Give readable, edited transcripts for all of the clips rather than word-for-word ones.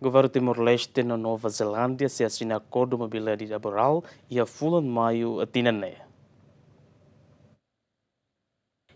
Governu Timor-Leste na Nova-Zelândia se asina akordu mobilidade laboral e a fulan maiu a tinan.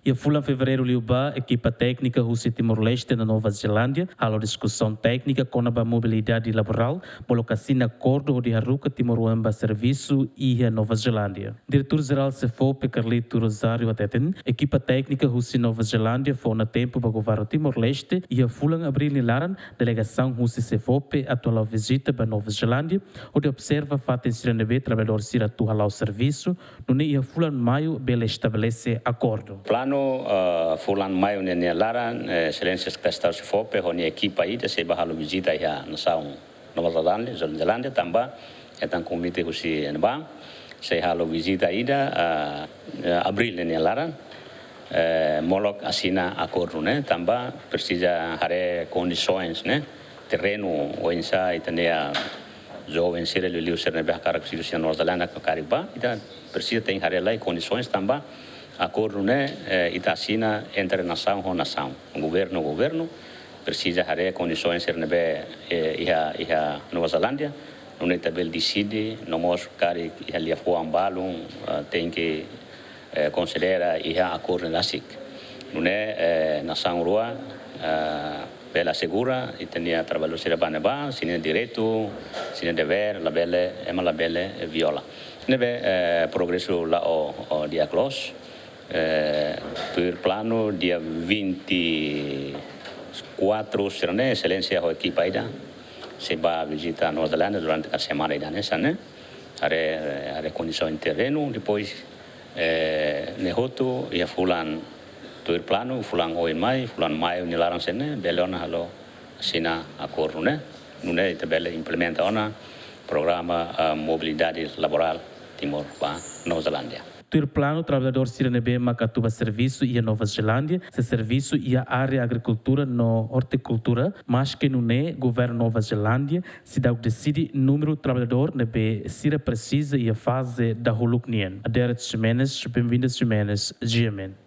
E a fulan fevereiro liuba, equipa técnica Rússia Timor-Leste na Nova-Zelândia, a discussão técnica com a mobilidade laboral, bolocacina acordo de Haruka Timor-Leste serviço e a Nova-Zelândia. Diretor-geral CFOP Carlito Rosário Ateten, equipa técnica Rússia Nova-Zelândia foi na tempo para o Governu Timor-Leste e a fulan abril nilaran, delegação Rússia CFOP atual visita para Nova-Zelândia, onde observa fato em Siranebe trabalhador sira tuhalau serviço, no e a fulan maiu bele estabelece acordo. Fulan maiu nene laran excelências que está se fope honi equipa aí se bahalo visita ya nação Nova-Zelândia também etan komite husi enba se halo visita ida abril nene laran molok asina akordu né também precisa hare condições né terreno o insa itania jovem sira liu ser nebe cara que se Nova-Zelândia cariba ita precisa tem hare lá condições também acordo né itasina entre nação com nação governo precisa hare condições ser nebe iha Nova-Zelândia não é tabel decide não mos cari iha lia fuambalo tem que considera iha acordo nasik não é nação rua bela segura e tenia trabalho ser baneba sine direito sine dever la belle viola nebe progresso lá o dia close per plano dia 24 será excelência a equipa ida se vai visitar Nova-Zelândia durante a semana ida nessa né are condição em terreno depois nehoto e fulan per plano fulan oi mai fulan mai nilaran sene belona halo sina acordo né não é tabela implementa ona programa mobilidade laboral Timor para Nova-Zelândia. Ter plano trabalhador siranebe macatuba serviço e a Nova-Zelândia, se serviço e a área agricultura no horticultura, mas que não é governo Nova-Zelândia, se dá o decide número trabalhador nebe sira precisa e a fase da Huluknien. Aderet Jimenez, bem-vindas Jimenez, GMN.